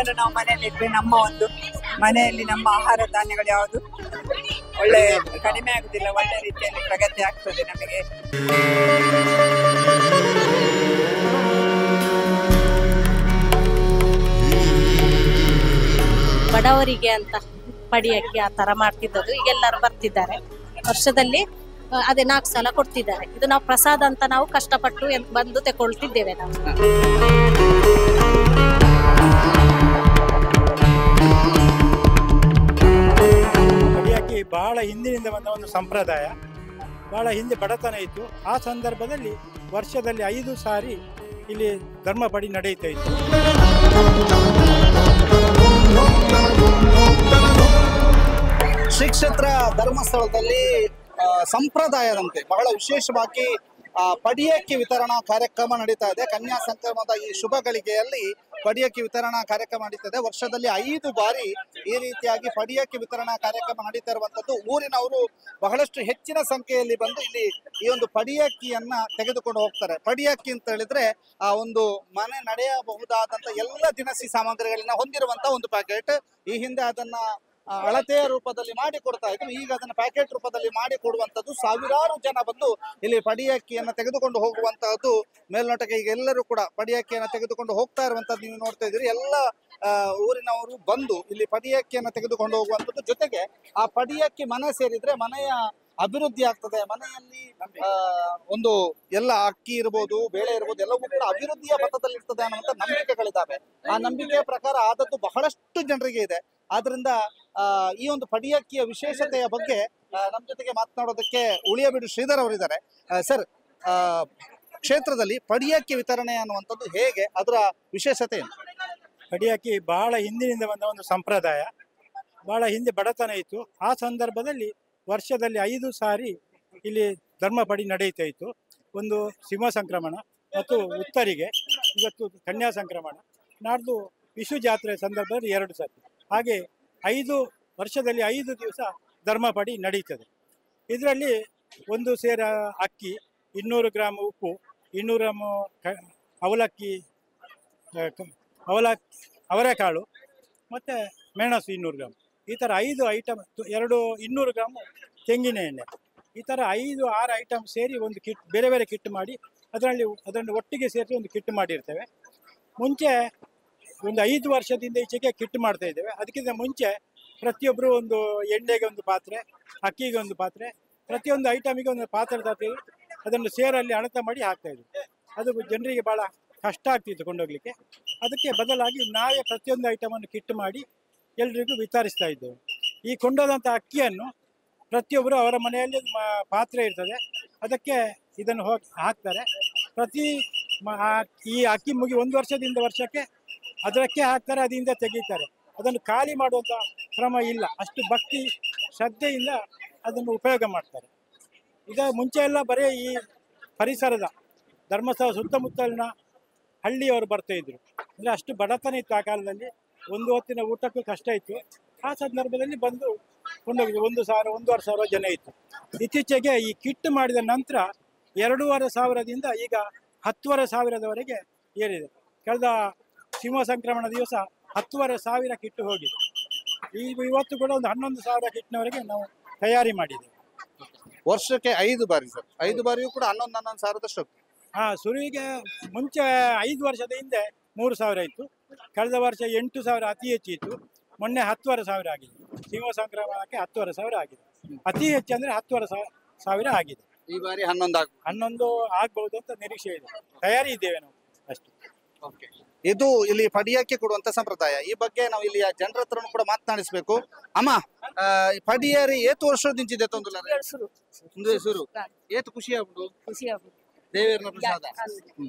ಇದನ್ನು ನಾವು ಮನೆಯಲ್ಲಿ ಇಟ್ರೆ ನಮ್ಮ ಒಂದು ಮನೆಯಲ್ಲಿ ನಮ್ಮ ಆಹಾರ ಧಾನ್ಯಗಳು ಯಾವುದು ಒಳ್ಳೆ ಕಡಿಮೆ ಆಗುದಿಲ್ಲ, ಒಳ್ಳೆ ರೀತಿಯಲ್ಲಿ ಪ್ರಗತಿ ಆಗ್ತದೆ ನಮಗೆ. ಬಡವರಿಗೆ ಅಂತ ಪಡಿಯಕ್ಕೆ ಆ ತರ ಮಾಡ್ತಿದ್ದದ್ದು ಈಗ ಎಲ್ಲರೂ ಬರ್ತಿದ್ದಾರೆ. ವರ್ಷದಲ್ಲಿ ಅದೇ 4 ಸಲ ಕೊಡ್ತಿದ್ದಾರೆ. ಇದು ನಾವು ಪ್ರಸಾದ ಅಂತ ನಾವು ಕಷ್ಟಪಟ್ಟು ಬಂದು ತಗೊಳ್ತಿದ್ದೇವೆ ನಾವು. ಪಡಿಯಕ್ಕಿ ಬಹಳ ಹಿಂದಿನಿಂದ ಬಂದ ಒಂದು ಸಂಪ್ರದಾಯ. ಬಹಳ ಹಿಂದೆ ಬಡತನ ಇತ್ತು. ಆ ಸಂದರ್ಭದಲ್ಲಿ ವರ್ಷದಲ್ಲಿ 5 ಸಾರಿ ಇಲ್ಲಿ ಧರ್ಮಪಡಿ ನಡೆಯುತ್ತಾ ಇತ್ತು. ಶ್ರೀ ಕ್ಷೇತ್ರ ಧರ್ಮಸ್ಥಳದಲ್ಲಿ ಸಂಪ್ರದಾಯದಂತೆ ಬಹಳ ವಿಶೇಷವಾಗಿ ಪಡಿಯಕ್ಕಿ ವಿತರಣಾ ಕಾರ್ಯಕ್ರಮ ನಡೀತಾ ಇದೆ. ಕನ್ಯಾ ಸಂಕ್ರಮಣದ ಈ ಶುಭ ಗಳಿಗೆಯಲ್ಲಿ ಪಡಿಯಕ್ಕಿ ವಿತರಣಾ ಕಾರ್ಯಕ್ರಮ ನಡೀತದೆ. ವರ್ಷದಲ್ಲಿ 5 ಬಾರಿ ಈ ರೀತಿಯಾಗಿ ಪಡಿಯಕ್ಕಿ ವಿತರಣಾ ಕಾರ್ಯಕ್ರಮ ನಡೀತಾ ಇರುವಂತದ್ದು. ಊರಿನವರು ಬಹಳಷ್ಟು ಹೆಚ್ಚಿನ ಸಂಖ್ಯೆಯಲ್ಲಿ ಬಂದು ಇಲ್ಲಿ ಈ ಒಂದು ಪಡಿಯಕ್ಕಿಯನ್ನ ತೆಗೆದುಕೊಂಡು ಹೋಗ್ತಾರೆ. ಪಡಿಯಕ್ಕಿ ಅಂತ ಹೇಳಿದ್ರೆ ಆ ಒಂದು ಮನೆ ನಡೆಯಬಹುದಾದಂತ ಎಲ್ಲ ದಿನಸಿ ಸಾಮಗ್ರಿಗಳನ್ನ ಹೊಂದಿರುವಂತ ಒಂದು ಪ್ಯಾಕೆಟ್. ಈ ಹಿಂದೆ ಅದನ್ನ ಅಳತೆಯ ರೂಪದಲ್ಲಿ ಮಾಡಿ ಕೊಡ್ತಾ ಇದ್ರು. ಈಗ ಅದನ್ನ ಪ್ಯಾಕೆಟ್ ರೂಪದಲ್ಲಿ ಮಾಡಿ ಕೊಡುವಂತದ್ದು. ಸಾವಿರಾರು ಜನ ಬಂದು ಇಲ್ಲಿ ಪಡಿಯಕ್ಕಿಯನ್ನ ತೆಗೆದುಕೊಂಡು ಹೋಗುವಂತಹದ್ದು ಮೇಲ್ನೋಟಕ್ಕೆ ಈಗ ಎಲ್ಲರೂ ಕೂಡ ಪಡಿಯಕ್ಕಿಯನ್ನ ತೆಗೆದುಕೊಂಡು ಹೋಗ್ತಾ ಇರುವಂತದ್ದು ನೀವು ನೋಡ್ತಾ ಇದ್ದೀರಿ. ಎಲ್ಲ ಊರಿನವರು ಬಂದು ಇಲ್ಲಿ ಪಡಿಯಕ್ಕಿಯನ್ನ ತೆಗೆದುಕೊಂಡು ಹೋಗುವಂತದ್ದು. ಜೊತೆಗೆ ಆ ಪಡಿಯಕ್ಕಿ ಮನೆ ಸೇರಿದ್ರೆ ಮನೆಯ ಅಭಿವೃದ್ಧಿ ಆಗ್ತದೆ. ಮನೆಯಲ್ಲಿ ಒಂದು ಎಲ್ಲ ಅಕ್ಕಿ ಇರ್ಬೋದು, ಬೇಳೆ ಇರ್ಬೋದು, ಎಲ್ಲವೂ ಕೂಡ ಅಭಿವೃದ್ಧಿಯ ಪಥದಲ್ಲಿ ಇರ್ತದೆ ಅನ್ನುವಂಥ ನಂಬಿಕೆಗಳಿದ್ದಾವೆ. ಆ ನಂಬಿಕೆಯ ಪ್ರಕಾರ ಆದದ್ದು ಬಹಳಷ್ಟು ಜನರಿಗೆ ಇದೆ. ಆದ್ರಿಂದ ಈ ಒಂದು ಪಡಿಯಕ್ಕಿಯ ವಿಶೇಷತೆಯ ಬಗ್ಗೆ ನಮ್ಮ ಜೊತೆಗೆ ಮಾತನಾಡೋದಕ್ಕೆ ಉಳಿಯಬಿಡು ಶ್ರೀಧರ್ ಅವರಿದ್ದಾರೆ. ಸರ್, ಕ್ಷೇತ್ರದಲ್ಲಿ ಪಡಿಯಕ್ಕಿ ವಿತರಣೆ ಅನ್ನುವಂಥದ್ದು ಹೇಗೆ, ಅದರ ವಿಶೇಷತೆ ಏನು? ಪಡಿಯಕ್ಕಿ ಬಹಳ ಹಿಂದಿನಿಂದ ಬಂದ ಒಂದು ಸಂಪ್ರದಾಯ. ಬಹಳ ಹಿಂದೆ ಬಡತನ ಇತ್ತು. ಆ ಸಂದರ್ಭದಲ್ಲಿ ವರ್ಷದಲ್ಲಿ 5 ಸಾರಿ ಇಲ್ಲಿ ಧರ್ಮಪಡಿ ನಡೆಯುತ್ತಾ ಇತ್ತು. ಒಂದು ಸಿಂಹ ಸಂಕ್ರಮಣ ಮತ್ತು ಉತ್ತರಿಗೆ, ಇವತ್ತು ಕನ್ಯಾ ಸಂಕ್ರಮಣ, ನಾಡ್ದು ವಿಷು ಜಾತ್ರೆ ಸಂದರ್ಭದಲ್ಲಿ 2 ಸಾರಿ. ಹಾಗೆ 5 ವರ್ಷದಲ್ಲಿ 5 ದಿವಸ ಧರ್ಮಪಡಿ ನಡೀತದೆ. ಇದರಲ್ಲಿ 1 ಸೇರ ಅಕ್ಕಿ, 200 ಗ್ರಾಮ್ ಉಪ್ಪು, 200 ಗ್ರಾಮ್ ಅವಲಕ್ಕಿ, ಅವರೆಕಾಳು ಮತ್ತು ಮೆಣಸು 200 ಗ್ರಾಮ್. ಈ ಥರ 5 ಐಟಮ್, 200 ಗ್ರಾಮ್ ತೆಂಗಿನ ಎಣ್ಣೆ, ಈ ಥರ 5-6 ಐಟಮ್ ಸೇರಿ ಒಂದು ಕಿಟ್, ಬೇರೆ ಬೇರೆ ಕಿಟ್ ಮಾಡಿ ಅದನ್ನು ಒಟ್ಟಿಗೆ ಸೇರಿಸಿ ಒಂದು ಕಿಟ್ ಮಾಡಿರ್ತೇವೆ. ಮುಂಚೆ ಒಂದು 5 ವರ್ಷದಿಂದ ಈಚೆಗೆ ಕಿಟ್ ಮಾಡ್ತಾ ಇದ್ದೇವೆ. ಅದಕ್ಕಿಂತ ಮುಂಚೆ ಪ್ರತಿಯೊಬ್ಬರು ಒಂದು ಎಣ್ಣೆಗೆ ಒಂದು ಪಾತ್ರೆ, ಅಕ್ಕಿಗೆ ಒಂದು ಪಾತ್ರೆ, ಪ್ರತಿಯೊಂದು ಐಟಮಿಗೆ ಒಂದು ಪಾತ್ರೆ ತರ್ತೀವಿ. ಅದನ್ನು ಸೇರಲ್ಲಿ ಅಳತೆ ಮಾಡಿ ಹಾಕ್ತಾಯಿದ್ವಿ. ಅದು ಜನರಿಗೆ ಭಾಳ ಕಷ್ಟ ಆಗ್ತಿತ್ತು ಕೊಂಡೋಗ್ಲಿಕ್ಕೆ. ಅದಕ್ಕೆ ಬದಲಾಗಿ ನಾವೇ ಪ್ರತಿಯೊಂದು ಐಟಮನ್ನು ಕಿಟ್ ಮಾಡಿ ಎಲ್ರಿಗೂ ವಿತರಿಸ್ತಾ ಇದ್ದೇವೆ. ಈ ಕೊಂಡೋದಂಥ ಅಕ್ಕಿಯನ್ನು ಪ್ರತಿಯೊಬ್ಬರು ಅವರ ಮನೆಯಲ್ಲಿ ಪಾತ್ರೆ ಇರ್ತದೆ, ಅದಕ್ಕೆ ಇದನ್ನು ಹಾಕ್ತಾರೆ. ಈ ಅಕ್ಕಿ ಮುಗಿ 1 ವರ್ಷದಿಂದ ವರ್ಷಕ್ಕೆ ಅದಕ್ಕೆ ಹಾಕ್ತಾರೆ, ಅದರಿಂದ ತೆಗೀತಾರೆ. ಅದನ್ನು ಖಾಲಿ ಮಾಡುವಂಥ ಕ್ರಮ ಇಲ್ಲ. ಅಷ್ಟು ಭಕ್ತಿ ಶ್ರದ್ಧೆಯಿಂದ ಅದನ್ನು ಉಪಯೋಗ ಮಾಡ್ತಾರೆ. ಈಗ ಮುಂಚೆ ಎಲ್ಲ ಬರೀ ಈ ಪರಿಸರದ ಧರ್ಮಸ್ಥಳ ಸುತ್ತಮುತ್ತಲಿನ ಹಳ್ಳಿಯವರು ಬರ್ತಾ ಇದ್ರು. ಅಂದರೆ ಅಷ್ಟು ಬಡತನ ಇತ್ತು ಆ ಕಾಲದಲ್ಲಿ. 1 ಹೊತ್ತಿನ ಊಟಕ್ಕೂ ಕಷ್ಟ ಇತ್ತು. ಆ ಸಂದರ್ಭದಲ್ಲಿ ಬಂದು ಕೊಂಡೋಗಿದ್ರು. 1,000-1,500 ಜನ ಇತ್ತು. ಇತ್ತೀಚೆಗೆ ಈ ಕಿಟ್ ಮಾಡಿದ ನಂತರ 2,500ದಿಂದ ಈಗ 10,500ದವರೆಗೆ ಏರಿದೆ. ಕಳೆದ ಸಿಂಹ ಸಂಕ್ರಮಣ ದಿವಸ 10,500 ಕಿಟ್ ಹೋಗಿದೆ. ಇವತ್ತು ಕೂಡ ಒಂದು 11,000 ಕಿಟ್ನವರೆಗೆ ನಾವು ತಯಾರಿ ಮಾಡಿದ್ದೇವೆ. ವರ್ಷಕ್ಕೆ 5 ಬಾರಿ ಸರ್, 5 ಬಾರಿಯೂ ಕೂಡ 11,000 ಸುರುವಿಗೆ ಮುಂಚೆ 5 ವರ್ಷದ ಹಿಂದೆ 3,000 ಇತ್ತು. ಕಳೆದ ವರ್ಷ 8,000 ಅತಿ ಹೆಚ್ಚು ಇತ್ತು. ಮೊನ್ನೆ 10,500 ಆಗಿದೆ. ಸಿಂಹ ಸಂಕ್ರಮಣಕ್ಕೆ 10,500 ಆಗಿದೆ. ಅತಿ ಹೆಚ್ಚು ಅಂದರೆ 10,500 ಆಗಿದೆ. ಈ ಬಾರಿ 11 ಆಗ್ಬಹುದು ಅಂತ ನಿರೀಕ್ಷೆ ಇದೆ. ತಯಾರಿ ಇದ್ದೇವೆ ನಾವು ಅಷ್ಟು. ಇದು ಇಲ್ಲಿ ಪಡಿಯಕ್ಕೆ ಕೊಡುವಂತ ಸಂಪ್ರದಾಯ. ಈ ಬಗ್ಗೆ ನಾವು ಇಲ್ಲಿ ಜನರ ಹತ್ರ ಕೂಡ ಮಾತನಾಡಿಸ್ಬೇಕು. ಅಮ್ಮ, ಪಡಿಯರಿ ಏತು ವರ್ಷದಿಂಚಿದೆ ತೊಂದಲ ಶುರು ಏತು ಖುಷಿ ಆಗ್ಬಿಡು, ದೇವರ ಪ್ರಸಾದ.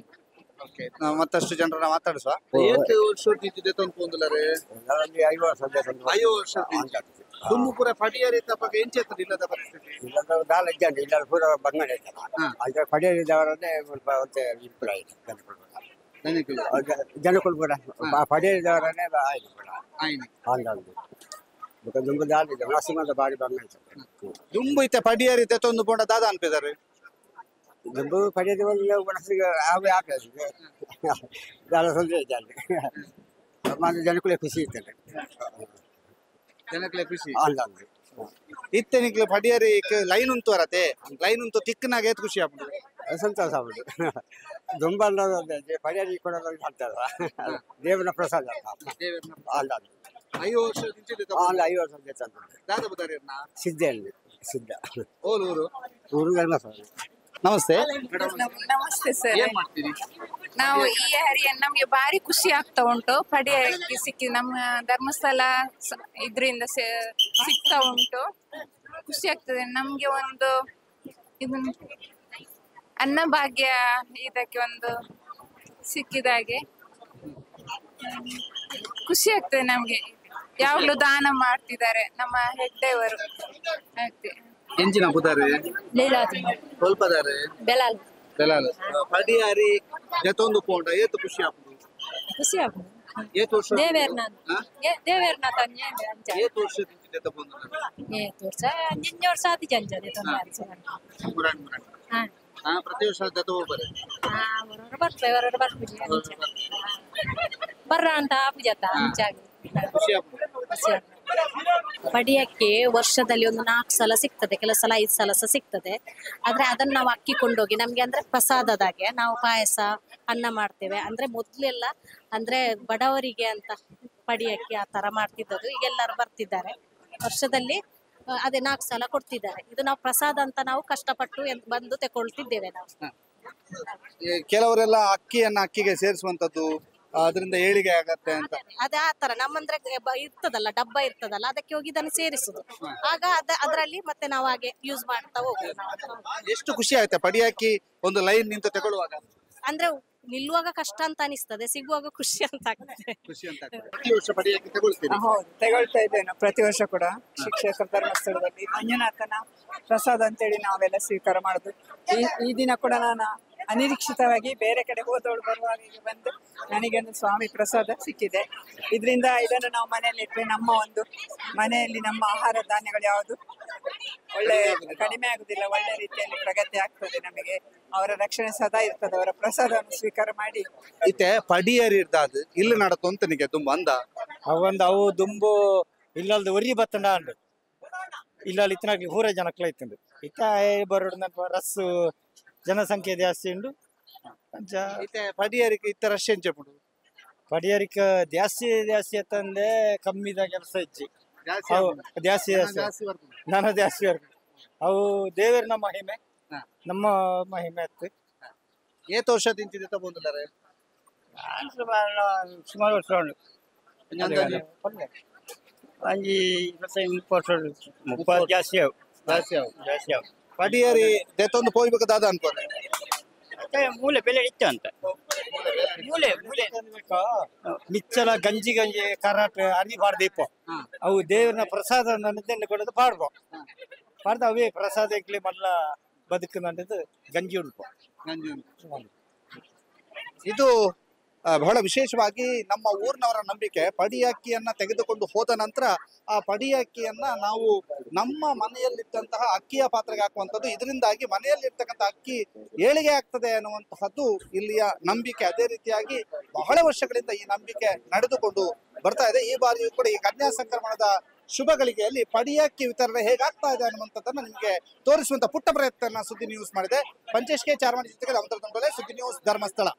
ಓಕೆ, ನಾವು ಮತ್ತಷ್ಟು ಜನರನ್ನ ಮಾತಾಡಿಸುವ. ಏತು ವರ್ಷದಿಂಚಿದೆ ತೊಂದಲರೆ 5 ವರ್ಷ ದುಮ್ಮು ಪೂರ ಪಡಿಯರಿ ತಪ್ಪಗೆ ಎಂಚೆತ್ತ ಇಲ್ಲದ ಪರಿಸ್ಥಿತಿ ಇಲ್ಲ ಪೂರ ಬಂಗಡೆ ಪಡಿಯರಿದ್ದವರನ್ನೇ ಜನಕ್ಕೂ ಕೂಡ ಪಡೆಯದವರನ್ನೇ ಆಯ್ತು ಕೂಡ ಹಂಗಾಗಿ ದುಂಬು ದಾಲಿದೆ ಮಾಸಿಮದ ಬಾಡಿ ಬಂಗಾಯ್ತು ದುಂಬು ಇತ್ತೆ ಪಡಿಯರಿತೆ ತೊಂದು ಪೋಂಡ ದಾದ ಅನ್ಪಿದಾರೆ ದುಂಬು ಪಡೆಯದ ಒಂದು ಮನಸ್ಸಿಗೆ ಅವೇ ಹಾಕಿದೆ ದಾಲ ತೊಂದರೆ ಇದೆ ಅಲ್ಲಿ ಮತ್ತೆ ಜನಕ್ಕೂ ಖುಷಿ ಇರ್ತದೆ ಜನಕ್ಲೆ ಖುಷಿ ಅಲ್ಲ ಇತ್ತೆನಿಕ್ಲೆ ಪಡಿಯರಿ ಲೈನ್ ಉಂಟು ವರತೆ ಲೈನ್ ಉಂಟು ತಿಕ್ಕನಾಗ ಏತ್ ಖುಷಿ ಆಗ್ಬೋದು ಸಂತೋಷ ಆಗುದು ದುಂಬಲ್ಲ ಪಡಿಯಾರಿ ಕೊಡೋದು ಮಾಡ್ತಾರ ದೇವನ ಪ್ರಸಾದ ಅಲ್ಲ 5 ವರ್ಷ ಅಲ್ಲ 5 ವರ್ಷ ದಾದ ಬದಾರಿಯನ್ನ ಸಿದ್ಧೆಯಲ್ಲಿ ಸಿದ್ಧ ಓಲೂರು ಊರು ಧರ್ಮಸ್ಥಳ. ನಮಸ್ತೆ ನಮಸ್ತೆ ಸರ್. ಏನ್ ಮಾಡ್ತೀರಿ? ನಾವು ಈ ಹರಿಯನ್ನು ನಮ್ಗೆ ಭಾರಿ ಖುಷಿ ಆಗ್ತಾ ಉಂಟು ಪಡಿಯಕ್ಕೆ ಸಿಕ್ಕಿ ನಮ್ಮ ಧರ್ಮಸ್ಥಳ ಇದ್ರಿಂದ ಸಿಗ್ತಾ ಉಂಟು. ಖುಷಿ ಆಗ್ತದೆ ನಮ್ಗೆ. ಒಂದು ಇದನ್ನ ಅನ್ನಭಾಗ್ಯ ಇದಕ್ಕೆ ಒಂದು ಸಿಕ್ಕಿದಾಗೆ ಖುಷಿ ಆಗ್ತದೆ ನಮ್ಗೆ. ಯಾವಾಗ್ಲೂ ದಾನ ಮಾಡ್ತಿದ್ದಾರೆ ನಮ್ಮ ಹೆಡ್ಡೆಯವರು. ಎಂಚಿನ ಬುದಾರೆ ಸ್ವಲ್ಪದಾರೆ ಬೆಲಾಲ್ ಬೆಲಾಲ್ ಪಡಿಯಾರಿ ಜತೊಂದು ಪೋಂಡ ಏತು ಖುಷಿ ಆಗ್ಬೋದು ಖುಷಿ ಆಗ್ಬೋದು. ಏತು ವರ್ಷ ದೇವೇರ್ನ ತಂಜೆ ಏತು ವರ್ಷ ಜತ ಬಂದು ವರ್ಷ 5 ವರ್ಷ ಆತಿ ಜಂಜದೆ ಪ್ರತಿ ವರ್ಷ ಜತ ಹೋಗ್ಬಾರೆ ಬರ್ರ ಅಂತ ಆಪುಜತ್ತ ಅಂಚಾಗಿ ಖುಷಿ ಆಗ್ಬೋದು. ಪಡಿಯಕ್ಕೆ ವರ್ಷದಲ್ಲಿ ಒಂದು 4 ಸಲ ಸಿಗ್ತದೆ, ಕೆಲವು ಸಲ 5 ಸಲ ಸಹ ಸಿಗ್ತದೆ. ಆದ್ರೆ ಅದನ್ನ ನಾವು ಅಕ್ಕಿ ಕೊಂಡೋಗಿ ನಮ್ಗೆ ಅಂದ್ರೆ ಪ್ರಸಾದದಾಗೆ ನಾವು ಪಾಯಸ ಅನ್ನ ಮಾಡ್ತೇವೆ. ಅಂದ್ರೆ ಮೊದ್ಲೆಲ್ಲ ಅಂದ್ರೆ ಬಡವರಿಗೆ ಅಂತ ಪಡಿಯಕ್ಕೆ ಆ ತರ ಮಾಡ್ತಿದ್ದದು. ಈಗ ಎಲ್ಲರೂ ಬರ್ತಿದ್ದಾರೆ ವರ್ಷದಲ್ಲಿ ಅದೇ 4 ಸಲ ಕೊಡ್ತಿದ್ದಾರೆ. ಇದು ನಾವು ಪ್ರಸಾದ ಅಂತ ನಾವು ಕಷ್ಟಪಟ್ಟು ಬಂದು ತಗೊಳ್ತಿದ್ದೇವೆ ನಾವು. ಕೆಲವರೆಲ್ಲ ಅಕ್ಕಿಗೆ ಸೇರಿಸುವಂತದ್ದು ಅದರಿಂದ ಏಳಿಗೆ ಆಗತ್ತೆ ಅಂತ ಅದೇ ಆ ತರ ನಮ್ಮಂದ್ರೆ ಇರ್ತದಲ್ಲ ಡಬ್ಬ ಇರ್ತದಲ್ಲ, ಅದಕ್ಕೆ ಹೋಗಿ ಇದನ್ನು ಸೇರಿಸುದು. ಆಗ ಅದರಲ್ಲಿ ಮತ್ತೆ ನಾವು ಹಾಗೆ ಯೂಸ್ ಮಾಡ್ತಾ ಹೋಗುದು ನಾವು. ಎಷ್ಟು ಖುಷಿ ಆಯ್ತಾ ಪಡಿಯಾಕಿ ಒಂದು ಲೈನ್ ನಿಂತು ತಗೊಳ್ಳುವಾಗ? ಅಂದ್ರೆ ನಿಲ್ಲುವಾಗ ಕಷ್ಟ ಅಂತ ಅನಿಸ್ತದೆ, ಸಿಗುವಾಗ ಖುಷಿ ಅಂತ ಆಗ್ತದೆ. ಖುಷಿ ಅಂತ ಪ್ರತಿ ವರ್ಷ ಪಡಿಯಾಕಿ ತಗೊಳ್ತೀರಿ? ಹೌದು, ತಗೊಳ್ತಾ ಇದ್ದೇನೆ ಪ್ರತಿ ವರ್ಷ ಕೂಡ. ಶಿಕ್ಷಕರ ಧರ್ಮಸ್ಥಳದಲ್ಲಿ ಮಂಜುನಾಥನ ಪ್ರಸಾದ ಅಂತೇಳಿ ನಾವೆಲ್ಲ ಸ್ವೀಕಾರ ಮಾಡುದು. ಈ ದಿನ ಕೂಡ ನಾನು ಅನಿರೀಕ್ಷಿತವಾಗಿ ಬೇರೆ ಕಡೆ ಹೋದವಳು ಬರುವಾಗ ಈಗ ಬಂದು ನನಗೆ ಒಂದು ಸ್ವಾಮಿ ಪ್ರಸಾದ ಸಿಕ್ಕಿದೆ. ಇದರಿಂದ ಇದನ್ನು ನಾವು ಮನೆಯಲ್ಲಿ ಇಟ್ಟರೆ ನಮ್ಮ ಒಂದು ಮನೆಯಲ್ಲಿ ನಮ್ಮ ಆಹಾರ ಧಾನ್ಯಗಳು ಯಾವುದು ಒಳ್ಳೆ ಕಡಿಮೆ ಆಗುದಿಲ್ಲ, ಒಳ್ಳೆ ರೀತಿಯಲ್ಲಿ ಪ್ರಗತಿ ಆಗ್ತದೆ. ನಮಗೆ ಅವರ ರಕ್ಷಣೆ ಸದಾ ಇರ್ತದೆ. ಅವರ ಪ್ರಸಾದವನ್ನು ಸ್ವೀಕಾರ ಮಾಡಿ ಇತ್ತೆ ಪಡಿಯರಿ ಇರ್ದಾದ್ ಇಲ್ಲಿ ನಡತೊಂತನಿಗೆ ತುಂಬ ಅಂದ ಅವು ದುಂಬು ಇಲ್ಲಲ್ದು ಒರಿ ಬತ್ತಂಡ ಅಂಡು ಇಲ್ಲಲ್ಲಿ ಇತ್ತನಾಗ್ಲಿ ಊರ ಜನಕ್ಲ ಇತ್ತಂಡು ಇತ್ತ ಬರೋಡು ರಸ್ಸು ಜನಸಂಖ್ಯೆ ಜಾಸ್ತಿ ಉಂಡು. ಇತ್ತೆ ಪಡಿಯರಿಗೆ ಇತ್ತ ರಶ್ ಎಂಚೆಪುಡು ಪಡಿಯರಿಕ ಜಾಸ್ತಿ ಅತ್ತಂದೆ ಕಮ್ಮಿದ ಕೆಲಸ ಇಜ್ಜಿ ಜಾಸ್ತಿ ನನ್ನ ಜಾಸ್ತಿ ಅವು ದೇವರ ಮಹಿಮೆ ನಮ್ಮ ಮಹಿಮೆ ಅತ್ತು. ಏತ್ ವರ್ಷ ತಿಂತಿದೆ ತಗೊಂಡಿದ್ದಾರೆ? ಸುಮಾರು ವರ್ಷ ಉಂಡು. 30 ಜಾಸ್ತಿ ಅವು. ಪಡಿಯರಿ ದೇತೊಂದು ಪೋಯ್ಬೇಕಾದ ಅನ್ಕೋದೆ ಮೂಲೆ ಬೆಲೆ ಇತ್ತು ಅಂತ ಮೂಲೆ ಮಿಚ್ಚಲ ಗಂಜಿ ಕರಾಟ ಅರಿಬಾರ್ದು ಇಪ್ಪ ಅವು ದೇವರನ ಪ್ರಸಾದ ಕೊಡೋದು ಪಾಡ್ಬೋ ಪಾಡ್ದ ಅವೇ ಪ್ರಸಾದ ಇಕ್ಲಿ ಮಲ್ಲ ಬದುಕುನಂದು ಗಂಜಿ ಉಳ್ಪ. ಇದು ಬಹಳ ವಿಶೇಷವಾಗಿ ನಮ್ಮ ಊರಿನವರ ನಂಬಿಕೆ. ಪಡಿಯಕ್ಕಿಯನ್ನ ತೆಗೆದುಕೊಂಡು ಹೋದ ನಂತರ ಆ ಪಡಿಯಕ್ಕಿಯನ್ನ ನಾವು ನಮ್ಮ ಮನೆಯಲ್ಲಿದ್ದಂತಹ ಅಕ್ಕಿಯ ಪಾತ್ರೆಗೆ ಹಾಕುವಂಥದ್ದು. ಇದರಿಂದಾಗಿ ಮನೆಯಲ್ಲಿರ್ತಕ್ಕಂಥ ಅಕ್ಕಿ ಏಳಿಗೆ ಆಗ್ತದೆ ಅನ್ನುವಂತಹದ್ದು ಇಲ್ಲಿಯ ನಂಬಿಕೆ. ಅದೇ ರೀತಿಯಾಗಿ ಬಹಳ ವರ್ಷಗಳಿಂದ ಈ ನಂಬಿಕೆ ನಡೆದುಕೊಂಡು ಬರ್ತಾ ಇದೆ. ಈ ಬಾರಿಯೂ ಕೂಡ ಈ ಕನ್ಯಾ ಸಂಕ್ರಮಣದ ಶುಭ ಗಳಿಗೆಯಲ್ಲಿ ಪಡಿಯಕ್ಕಿ ವಿತರಣೆ ಹೇಗಾಗ್ತಾ ಇದೆ ಅನ್ನುವಂಥದ್ದನ್ನ ನಿಮಗೆ ತೋರಿಸುವಂತ ಪುಟ್ಟ ಪ್ರಯತ್ನ ಸುದ್ದಿ ನ್ಯೂಸ್ ಮಾಡಿದೆ. ಪಂಚೇಶ್ ಕೆ ಚಾರ್ಮಾಡಿ ಜೊತೆಗೆ ಸುದ್ದಿ ನ್ಯೂಸ್ ಧರ್ಮಸ್ಥಳ.